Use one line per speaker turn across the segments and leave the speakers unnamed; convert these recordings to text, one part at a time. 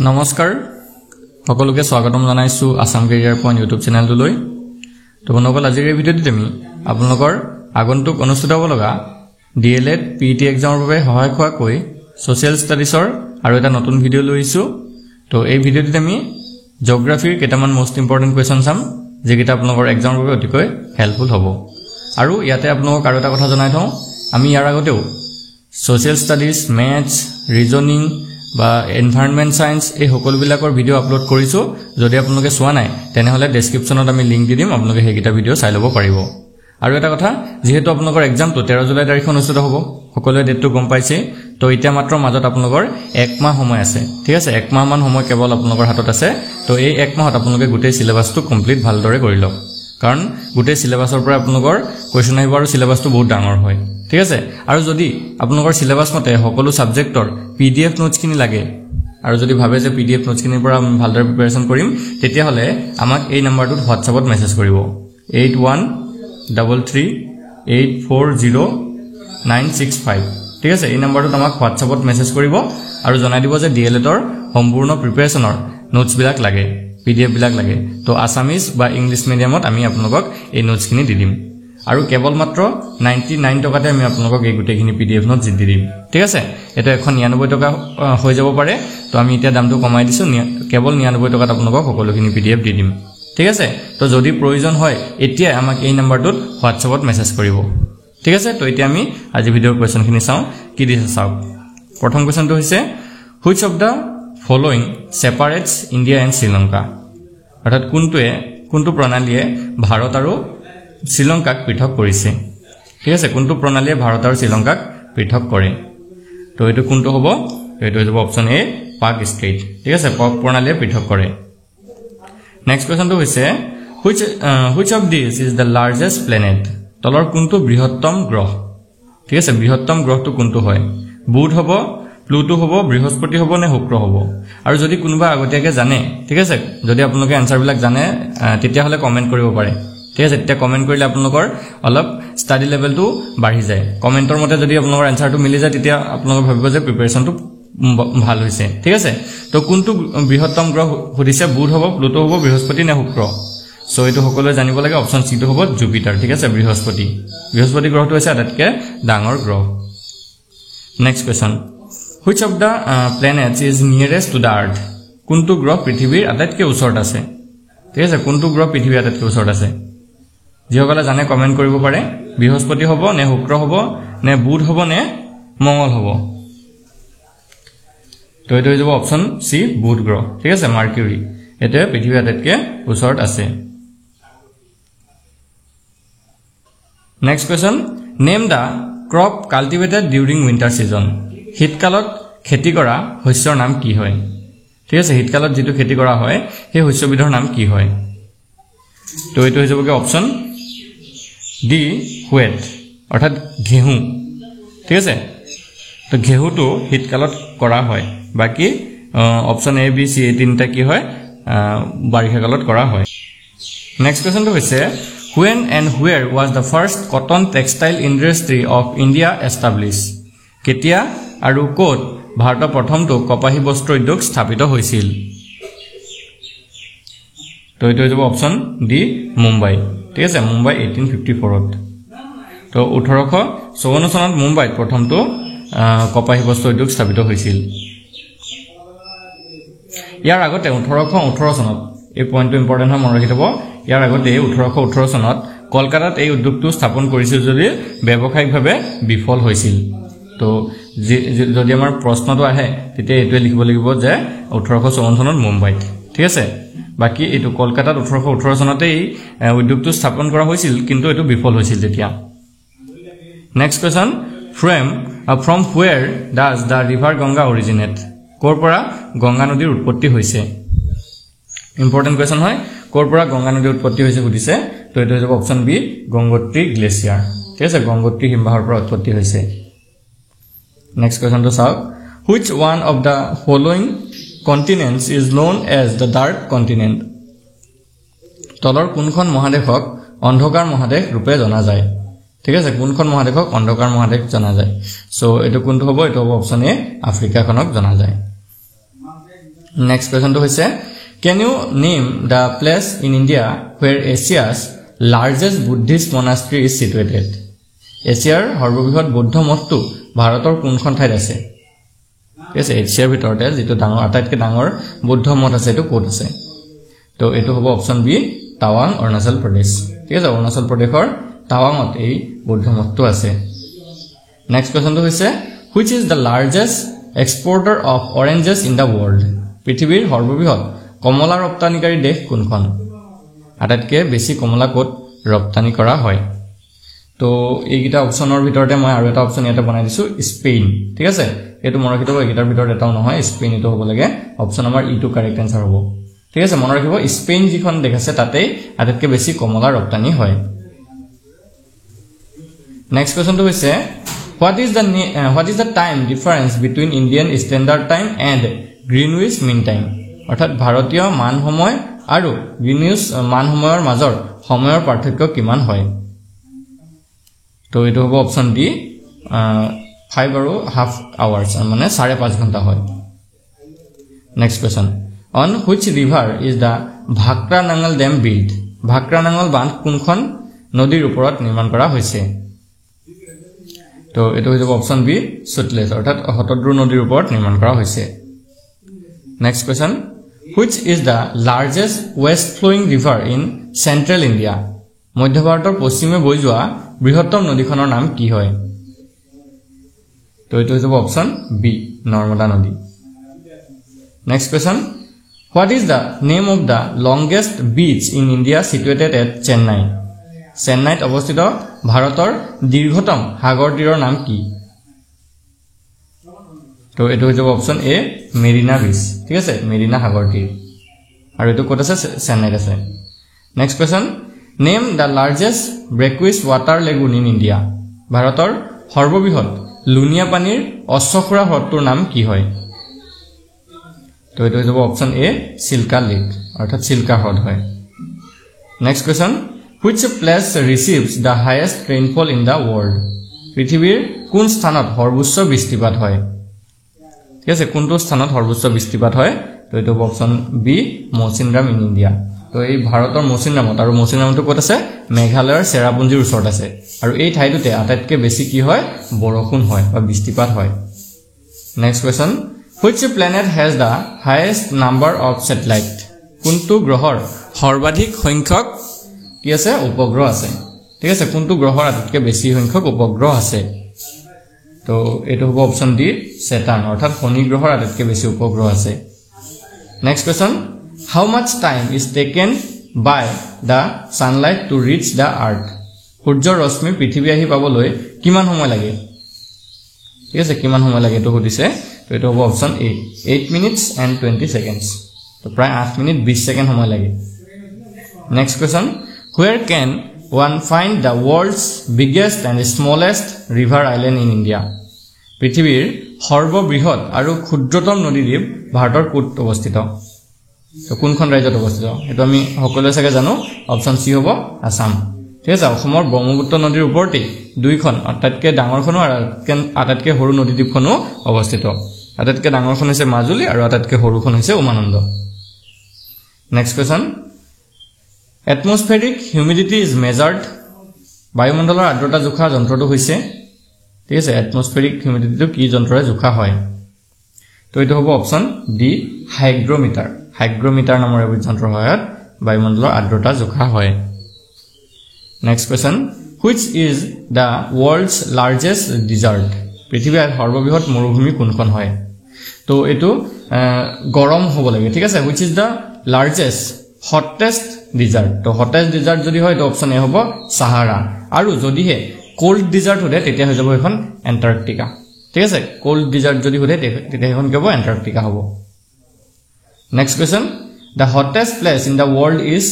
নমস্কাৰ সকলোকে স্বাগতম জনাইছো আসাম কেৰিয়াৰ পইণ্ট ইউটিউব চেনেলটোলৈ তো বন্ধুসকল আজিৰ এই ভিডিঅ'টোত আমি আপোনালোকৰ আগন্তুক অনুষ্ঠিত হ'ব লগা ডিএলএড পিইটি এক্সামৰ বাবে সহায়ক হোৱাকৈ সোশ্যাল ষ্টাডিজৰ আৰু এটা নতুন ভিডিঅ' লৈ আহিছো তো এই ভিডিঅ'টোত আমি জিঅ'গ্ৰাফিৰ কেইটামান মোষ্ট ইম্পৰ্টেণ্ট কুৱেশ্যন চাম যিকেইটা আপোনালোকৰ এক্সামৰ বাবে অতিকৈ হেল্পফুল হ'ব আৰু ইয়াতে আপোনালোকক আৰু এটা কথা জনাই থওঁ আমি ইয়াৰ আগতেও সোশ্যাল ষ্টাডিজ মেথছ ৰিজনিং বা এনভায়ৰনমেন্ট সায়েন্স এই সকলোবিলাকৰ ভিডিঅ' আপলোড কৰিছো যদি আপোনালোকে চোৱা নাই তেনেহলে ডেসক্ৰিপচনত আমি লিংক দি দিম আপোনালোকে হেকিটা ভিডিঅ' চাই ল'ব পাৰিব আৰু এটা কথা যেহেতু আপোনালোকৰ এক্সামটো 13 জুলাই তাৰিখে অনুষ্ঠিত হ'ব সকলোৱে ডেটটো গম পাইছে তো এতিয়া মাত্ৰ মাজত আপোনালোকৰ 1 মাহ সময় আছে ঠিক আছে 1 মাহ মান সময় কেৱল আপোনালোকৰ হাতত আছে তো এই 1 মাহত আপোনালোকে গোটেই সিলেবাসটো কমপ্লিট ভালদৰে কৰি লওক কাৰণ গোটেই সিলেবাসৰ পৰা আপোনালোকৰ কোৱেশ্চন আহিব আৰু সিলেবাসটো বহুত ডাঙৰ হয় ঠিক আছে আৰু যদি আপোনালোকৰ সিলেবাস মতে সকলো সাবজেক্টৰ পিডিএফ নোটছ কিনি লাগে আৰু যদি ভাবে যে পিডিএফ নোটছ কিনিৰ পৰা আমি ভালদৰে প্ৰিপাৰেচন কৰিম তেতিয়া হলে আমাক এই নম্বৰটোত হোৱাটছআপত মেছেজ কৰিব 8133840965 ঠিক আছে এই নম্বৰটোত আমাক হোৱাটছআপত মেছেজ কৰিব আৰু জনাই দিব যে ডিএলএডৰ সম্পূৰ্ণ প্ৰিপাৰেচনৰ নোটছ বিলাক লাগে পিডিএফ বিলাক লাগে তো আসামিজ বা ইংলিশ মিডিয়ামত আমি আপোনালোকক এই নোটছ খিনি দি দিম আৰু কেৱল মাত্ৰ 99 টকাতে আমি আপোনালোকক এই গুটেখিনি পিডিএফ নোট দি দিম ঠিক আছে এটা 199 টকা হৈ যাব পাৰে তো আমি এতিয়া দামটো কমাই দিছো কেৱল 99 টকাত আপোনালোকক সকলোখিনি পিডিএফ দি দিম ঠিক আছে তো যদি প্ৰয়োজন হয় এতিয়া আমাক এই নম্বৰটোত হোৱাটছআপত মেছেজ কৰিব ঠিক আছে তো এতিয়া আমি আজি ভিডিঅ'ৰ কোৱেশ্চনখিনি চাও কি দিছে চাও প্ৰথম কোৱেশ্চনটো হৈছে which of the following separates India and Sri Lanka অৰ্থাৎ কোনটো প্ৰণালীয়ে ভাৰত আৰু শ্ৰীলংকাক পৃথক কৰিছে ঠিক আছে কোনটো প্ৰণালীয়ে ভাৰত আৰু শ্ৰীলংকাক পৃথক কৰে তো এটো কোনটো হ'ব এটো হ'ব অপচন এ পাক ষ্টেট ঠিক আছে পাক প্ৰণালীয়ে পৃথক কৰে নেক্সট কোৱেশ্চনটো হৈছে which of these is the largest planet তলৰ কোনটো বৃহত্তম গ্ৰহ ঠিক আছে বৃহত্তম গ্ৰহটো কোনটো হয় বুধ হ'ব প্লুটো হ'ব বৃহস্পতি হ'ব নে শুক্ৰ হ'ব আৰু যদি কোনোবা আগতীয়াকে জানে ঠিক আছে যদি আপোনালোকে আনসাৰ বিলাক জানে তেতিয়া হলে কমেন্ট কৰিব পাৰে ঠিক আছে তেতিয়া কমেন্ট কৰিলে আপোনালোকৰ অলপ ষ্টাডি লেভেলটো বাঢ়ি যায় কমেন্টৰ মতে যদি আপোনালোকৰ আনসাৰটো মিলি যায় তেতিয়া আপোনালোকে ভাবিব যে প্ৰিপাৰেচনটো ভাল হৈছে ঠিক আছে তো কোনটো বৃহত্তম গ্ৰহ সুধিছে বুধ হ'ব প্লুটো হ'ব বৃহস্পতি নে শুক্ৰ সো এটো সকলোৱে জানিব লাগে অপচন সি টো হ'ব জুপিটাৰ ঠিক আছে বৃহস্পতি গ্ৰহটো হৈছে আটাইতকৈ ডাঙৰ গ্ৰহ next question which of the planets is nearest to the earth কোনটো গ্ৰহ পৃথিৱীৰ আটাইতকৈ ওচৰত আছে ঠিক আছে কোনটো গ্ৰহ পৃথিৱীৰ আটাইতকৈ ওচৰত আছে যিসকলে জানে কমেন্ট কৰিব পাৰে বৃহস্পতি হ'ব নে শুক্ৰ হ'ব নে বুধ হ'ব নে মঙ্গল হ'ব তো এটো হৈ যাব অপচন সি বুধ গ্ৰহ ঠিক আছে মাৰ্কিউৰি এটো পৃথিৱীৰ আটাইতকৈ ওচৰত আছে নেক্সট কোৱেশ্চন নেম দা ক্ৰপ কাল্টিভেটেড ডিউৰিং উইন্টাৰ সিজন শীতকালত খেতি কৰা শস্যৰ নাম কি হয় ঠিক আছে শীতকালত যেটো খেতি কৰা হয় সেই শস্যবিধৰ নাম কি হয় তো এটো হৈ যাবগে অপচন ডি হুৱেট অৰ্থাৎ ঘেহু ঠিক আছে তো ঘেহুটো শীতকালত কৰা হয় বাকি অপচন এ বি সি এই তিনটা কি হয় বাৰিষা কালত কৰা হয় নেক্সট কোৱেশ্চনটো হৈছে when and where was the first cotton textile industry of India established কেতিয়া আৰু কোত ভাৰতৰ প্ৰথমটো কপাহী বস্ত্ৰ উদ্যোগ স্থাপিত হৈছিল তো এটো হ'ব অপচন ডি মুম্বাই ঠিক আছে মুম্বাই 1854 তো 1854 চনত মুম্বাইত প্ৰথমটো কপাহী বস্ত্ৰ উদ্যোগ স্থাপিত হৈছিল ইয়াৰ আগতে 1818 চনত এই পইণ্টটো ইম্পৰ্টেন্ট হয় মনত ৰাখি থব ইয়াৰ আগতে 1818 চনত কলকাতাত এই উদ্যোগটো স্থাপন কৰিছিল যদি ব্যৱসায়িকভাৱে বিফল হৈছিল তো যদি আমাৰ প্ৰশ্নটো আহে তেতিয়া এটোৱে লিখিব লাগিব যে 1854 চনত মুম্বাইত ঠিক আছে বাকি এটো কলকাতাত 1818 চনতে এই উদ্যোগটো স্থাপন কৰা হৈছিল কিন্তু এটো বিফল হৈছিল তেতিয়া next question from where does the river Ganga originate কৰ পৰা গংগা নদীৰ উৎপত্তি হৈছে ইম্পৰ্টেন্ট কোৱেশ্চন হয় কৰ পৰা গংগা নদীৰ উৎপত্তি হৈছে সুধিছে তো এটো হ'ব অপচন বি গংগোত্ৰী গ্লেচিয়াৰ ঠিক আছে গংগোত্ৰী হিমবাহৰ পৰা উৎপত্তি হৈছে নেক্সট কোৱেশ্চন তো চাওক which one of the following continents is known as the dark continent তলৰ কোনখন মহাদেশক অন্ধকাৰ মহাদেশ ৰূপে জনা যায় ঠিক আছে কোনখন মহাদেশক অন্ধকাৰ মহাদেশ জনা যায় সো এটো কোনটো হ'ব এটো হ'ব অপচন এ আফ্ৰিকাখনক জনা যায় নেক্সট কোৱেশ্চনটো হৈছে can you name the place in India where Asia's largest Buddhist monastery is situated এছিয়াৰ সৰ্ববৃহৎ বৌদ্ধ মঠটো ভাৰতৰ কোনখন ঠাইত আছে ঠিক আছে এছিয়াৰ ভিতৰতে যেটো ডাঙৰ আটাইতকৈ ডাঙৰ বৌদ্ধ মঠ আছে এটো ক'ত আছে তো এটো হ'ব অপচন বি টাৱাং অৰুণাচল প্ৰদেশ ঠিক আছে অৰুণাচল প্ৰদেশৰ টাৱাঙত এই বৌদ্ধ মঠটো আছে নেক্সট কোৱেশ্চনটো হৈছে which is the largest exporter of oranges in the world পৃথিৱীৰ সৰ্ববৃহৎ কমলা ৰপ্তানিকাৰী দেশ কোনখন আটাইতকৈ বেছি কমলা ক'ত ৰপ্তানি কৰা হয় তো এইগিটা অপচনৰ ভিতৰতে মই আৰু এটা অপচন ইয়াতে বনাই দিছো স্পেইন ঠিক আছে এটো মনত ৰাখিব এইগিটাৰ ভিতৰত এটাও নহয় স্পেইন এটো হ'ব লাগে অপচন আমাৰ ই টু কাৰেক্ট আনসাৰ হ'ব ঠিক আছে মনত ৰাখিব স্পেইন যিখন দেশ আছে তাতে আটাইতকৈ বেছি কমলা ৰপ্তানি হয় নেক্সট কোৱেশ্চনটো হৈছে what is the time difference between Indian Standard Time and Greenwich Mean Time অৰ্থাৎ ভাৰতীয় মান সময় আৰু গ্ৰীনিউইচ মান সময়ৰ মাজৰ সময়ৰ পাৰ্থক্য কিমান হয় তো এটো হ'ব অপচন ডি 5 আৰু হাফ আৱাৰ্স মানে 5.5 ঘণ্টা হয় next question on which river is the Bhakra Nangal Dam built Bhakra Nangal বান্ধ কোনখন নদীৰ ওপৰত নিৰ্মাণ কৰা হৈছে তো এটো হৈছে অপচন বি সুতলেজ অৰ্থাৎ হতদ্ৰু নদীৰ ওপৰত নিৰ্মাণ কৰা হৈছে next question which is the largest west flowing river in central India মধ্য ভাৰতৰ পশ্চিমে বৈ যোৱা বৃহত্তম নদীখনৰ নাম কি হয় তো এটো হৈছে অপচন বি নৰ্মদা নদী next question what is the name of the longest beach in India situated at Chennai চেন্নাইত অৱস্থিত ভাৰতৰ দীৰ্ঘতম সাগৰ তীৰৰ নাম কি তো এটো হৈছে অপচন এ মেৰিনা বিচ ঠিক আছে মেৰিনা সাগৰ তীৰ আৰু এটো ক'ত আছে চেন্নাইত আছে next question name the largest brackish water lagoon in India ভাৰতৰ সৰ্ববৃহৎ লুনিয়া পানীৰ অশ্বখুৰা হ্ৰদটোৰ নাম কি হয় তো এটো হৈছে অপচন এ চিল্কা লেক অৰ্থাৎ চিল্কা হ্ৰদ হয় next question which place receives the highest rainfall in the world পৃথিৱীৰ কোন স্থানত সৰ্বোচ্চ বৃষ্টিপাত হয় ঠিক আছে কোনটো স্থানত সৰ্বোচ্চ বৃষ্টিপাত হয় তো এটো option B Mawsynram in India তো এই ভাৰতৰ মৌচিনৰামত আৰু মৌচিনৰামটো ক'ত আছে মেঘালয়ৰ চেৰাপুঞ্জিৰ ওচৰত আছে আৰু এই ঠাইটোতে আটাইতকৈ বেছি কি হয় বৰষুণ হয় বা বৃষ্টিপাত হয় next question which planet has the highest number of satellite কোনটো গ্ৰহৰ সৰ্বাধিক সংখ্যক কি আছে উপগ্ৰহ আছে ঠিক আছে কোনটো গ্ৰহৰ আটাইতকৈ বেছি সংখ্যক উপগ্ৰহ আছে তো এটো হ'ব অপচন ডি সেটাৰ্ন অৰ্থাৎ শনি গ্ৰহৰ আটাইতকৈ বেছি উপগ্ৰহ আছে next question how much time is taken by the sunlight to reach the earth সূৰ্যৰ ৰশ্মি পৃথিৱী আহি পাবলৈ কিমান সময় লাগে ঠিক আছে কিমান সময় লাগে তো সুধিছে তো এটো হ'ব option A 8 minutes and 20 seconds তো প্ৰায় 8 মিনিট 20 সেকেন্ড সময় লাগে next question where can one find the world's biggest and smallest river island in India পৃথিৱীৰ সৰ্ববৃহৎ আৰু ক্ষুদ্ৰতম নদীদ্বীপ ভাৰতৰ ক'ত অৱস্থিত তো কোনখন ৰাজ্যত অৱস্থিত এটো আমি সকলোৱে চাগে জানো অপচন সি হ'ব আসাম ঠিক আছে অসমৰ ব্ৰহ্মপুত্ৰ নদীৰ ওপৰতে দুইখন আটাইতকৈ ডাঙৰখনো আৰু আটাইতকৈ সৰু নদীদ্বীপখনো অৱস্থিত আটাইতকৈ ডাঙৰখন হৈছে মাজুলী আৰু আটাইতকৈ সৰুখন হৈছে Umananda next question atmospheric humidity is measured বায়ুমণ্ডলৰ আৰ্দ্ৰতা জোখা যন্ত্ৰটো হৈছে ঠিক আছে atmospheric humidity টো কি যন্ত্ৰৰে জোখা হয় তো এটো হ'ব অপচন ডি হাইগ্ৰোমিটাৰ নামৰ এবিধ যন্ত্ৰৰ সহায়ত বায়ুমণ্ডলৰ আৰ্দ্ৰতা জোখা হয় next question which is the world's largest desert পৃথিৱীৰ সৰ্ববৃহৎ মৰুভূমি কোনখন হয় তো এটো গৰম হ'ব লাগে ঠিক আছে which is the largest hottest desert তো hottest desert যদি হয় তো অপচন এ হ'ব সাহাৰা আৰু যদিহে cold desert হয় তেতিয়া হৈ যাব এখন এন্টাৰ্কটিকা ঠিক আছে cold desert যদি হয় তেতিয়া এখন কি হ'ব এন্টাৰ্কটিকা হ'ব next question the hottest place in the world is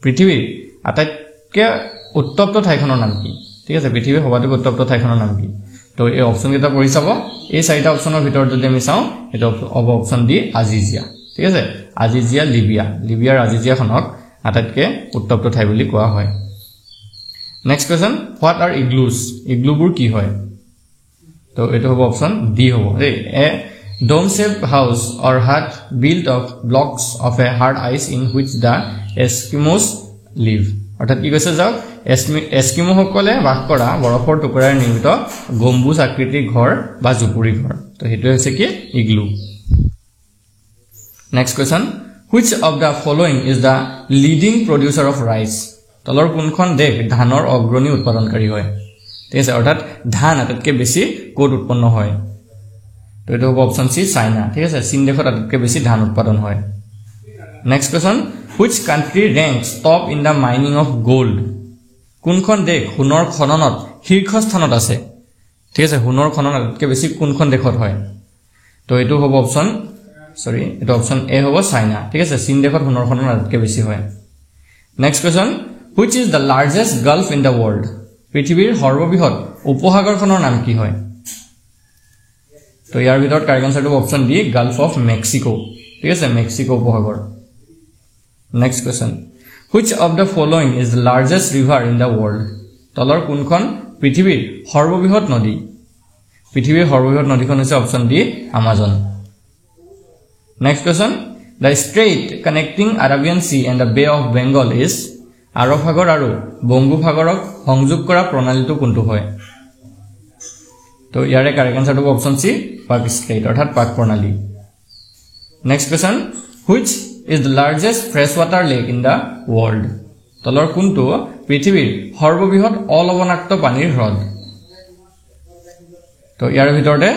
পৃথিৱীৰ আটাইতকৈ উত্তপ্ত ঠাইখনৰ নাম কি ঠিক আছে পৃথিৱীৰ সবাতোকৈ উত্তপ্ত ঠাইখনৰ নাম কি তো এই অপচন কেইটা পঢ়ি চাব এই চাৰিটা অপচনৰ ভিতৰত যদি আমি চাওঁ এটা হ'ব অপচন ডি আজিজিয়া ঠিক আছে আজিজিয়া লিবিয়াৰ আজিজিয়াখনক আটাইতকৈ উত্তপ্ত ঠাই বুলি কোৱা হয় নেক্সট কোৱেশ্চন হোৱাট আৰ ইগলুবোৰ কি হয় তো এটো হ'ব অপচন ডি হ'ব দেই dome shaped house or hut built of blocks of a hard ice in which the Eskimos live. অর্থাৎ কি কৈছে যাওক এস্কিমো সকলে বাস কৰা বৰফৰ টুকুৰাৰে নিৰ্মিত গম্বুজ আকৃতিৰ ঘৰ বা জুপুৰি ঘৰ তো হেতু হৈছে কি igloo next question which of the following is the leading producer of rice তলৰ কোনখন দেশ ধানৰ অগ্ৰণী উৎপাদনকাৰী হয় ঠিক আছে অৰ্থাৎ ধান আটাইতকৈ বেছি ক'ত উৎপন্ন হয় তো এটো হ'ব অপচন সি চাইনা ঠিক আছে চীন দেশত আটাইতকৈ বেছি ধান উৎপাদন হয় next question which country ranks top in the mining of gold কোনখন দেশ সোণৰ খননত শীৰ্ষস্থানত আছে ঠিক আছে সোণৰ খনন আটাইতকৈ বেছি কোনখন দেশত হয় তো এটো হ'ব অপচন সৰি এটো অপচন এ হ'ব চাইনা ঠিক আছে চীন দেশত সোণৰ খনন আটাইতকৈ বেছি হয় next question which is the largest gulf in the world পৃথিৱীৰ সৰ্ববৃহৎ উপসাগৰখনৰ নাম কি হয় তো ইয়াৰ ভিতৰত কাৰেক্ট আনসাৰটো option D gulf of Mexico ঠিক আছে মেক্সিকো উপসাগৰ next question which of the following is the largest river in the world তলৰ কোনখন পৃথিৱীৰ সৰ্ববৃহৎ নদী পৃথিৱীৰ সৰ্ববৃহৎ নদীখন হৈছে option D Amazon next question the strait connecting Arabian Sea and the Bay of Bengal is আৰব সাগৰ আৰু বংগোপসাগৰক সংযোগ কৰা প্ৰণালীটো কোনটো হয় তো ইয়াৰে কাৰেক্ট আনসাৰটো অপচন সি পাক ষ্ট্ৰেইট অৰ্থাৎ পাক প্ৰণালী next question which is the largest freshwater lake in the world তলৰ কোনটো পৃথিৱীৰ সৰ্ববৃহৎ অলৱণাক্ত পানীৰ হ্ৰদ তো ইয়াৰ ভিতৰতে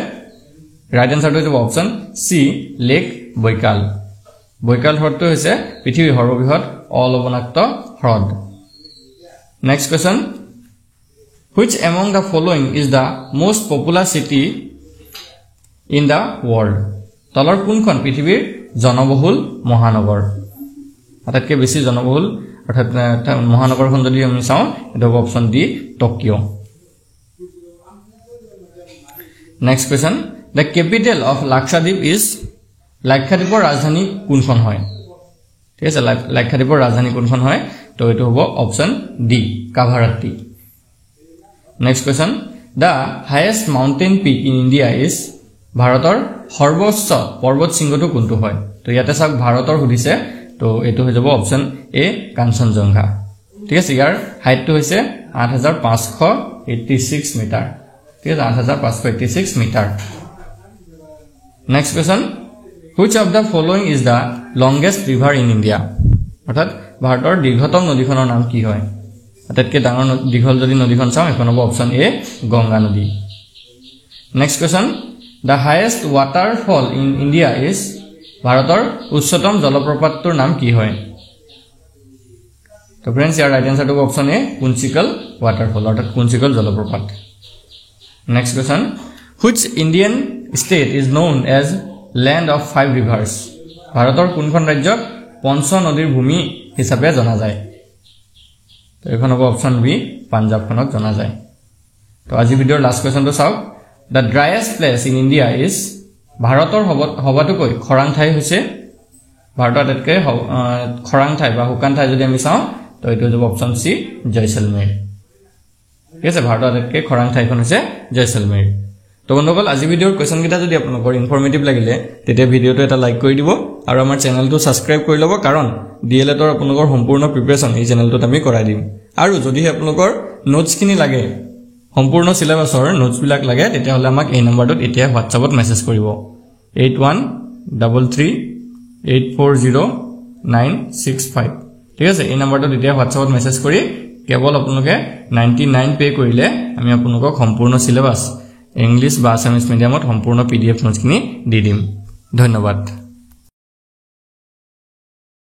ৰাইট আনসাৰটো হ'ব অপচন সি লেক বৈকাল বৈকাল হ্ৰদটো হৈছে পৃথিৱীৰ সৰ্ববৃহৎ অলৱণাক্ত হ্ৰদ next question which among the following is the most popular city in the world তলৰ কোনখন পৃথিৱীৰ জনবহুল মহানগৰ আটাইতকৈ বেছি জনবহুল অৰ্থাৎ মহানগৰখন যদি আমি চাওঁ এটা option D Tokyo next question the capital of Lakshadweep is লাক্ষাদ্বীপৰ ৰাজধানী কোনখন হয় ঠিক আছে লাক্ষাদ্বীপৰ ৰাজধানী কোনখন হয় তো এটো হ'ব option D Kavaratti next question the highest mountain peak in India is ভাৰতৰ সৰ্বোচ্চ পৰ্বত শৃংগটো কোনটো হয় তো ইয়াতে চাওক ভাৰতৰ সুধিছে তো এটো হৈ যাব অপচন এ কাঞ্চনজংঘা ঠিক আছে ইয়াৰ হাইটটো হৈছে 8586 মিটাৰ ঠিক আছে 8586 metre next question which of the following is the longest river in India অৰ্থাৎ ভাৰতৰ দীৰ্ঘতম নদীখনৰ নাম কি হয় আটাইতকৈ ডাঙৰ দীঘল যদি নদীখন চাওঁ এখন হ'ব অপচন এ গংগা নদী next question the highest waterfall in India is ভাৰতৰ উচ্চতম জলপ্ৰপাতটোৰ নাম কি হয় তো फ्रेंड्स ইয়াৰ ৰাইট আনসাৰটো অপচন এ কুঞ্চিকল waterfall অৰ্থাৎ কুঞ্চিকল জলপ্ৰপাত next question which Indian state is known as land of 5 rivers ভাৰতৰ কোনখন ৰাজ্যক পঞ্চ নদীৰ ভূমি হিচাপে জনা যায় তো এখন হ'ব অপচন বি পাঞ্জাবখনক জনা যায় তো আজি ভিডিওৰ লাষ্ট কোৱেশ্চনটো চাওক the driest place in India is ভাৰতৰ হবাটোকৈ খৰাং ঠাই হৈছে ভাৰতৰ আটাইতকৈ খৰাং ঠাই বা শুকান ঠাই যদি আমি চাওঁ তো এটো হ'ব অপচন সি জয়সলমেৰ ঠিক আছে ভাৰতৰ আটাইতকৈ খৰাং ঠাইখন হৈছে জয়সলমেৰ তো বন্ধুসকল আজি ভিডিওৰ কোৱেশ্চন কিটা যদি আপোনালোকৰ ইনফৰমেটিভ লাগিলে তেতিয়া ভিডিওটো এটা লাইক কৰি দিব আৰু আমাৰ চেনেলটো সাবস্ক্ৰাইব কৰি ল'ব কাৰণ ডিএলএডৰ আপোনালোকৰ সম্পূৰ্ণ প্ৰিপাৰেচন এই চেনেলটোত আমি কৰাই দিম আৰু যদি আপোনালোকৰ নোটছখিনি লাগে সম্পূৰ্ণ সিলেবাসৰ নোটছ বিলাক লাগে তেতিয়া হলে আমাক এই নম্বৰটোত এতিয়া WhatsAppত মেছেজ কৰিব 8133840965 ঠিক আছে এই নম্বৰটোত এতিয়া WhatsAppত মেছেজ কৰি কেৱল আপোনালোকে 99 পে কৰিলে আমি আপোনালোকক সম্পূৰ্ণ সিলেবাস ইংলিশ বা আসামিজ মিডিয়ামত সম্পূৰ্ণ PDF নোটছখিনি দি দিম ধন্যবাদ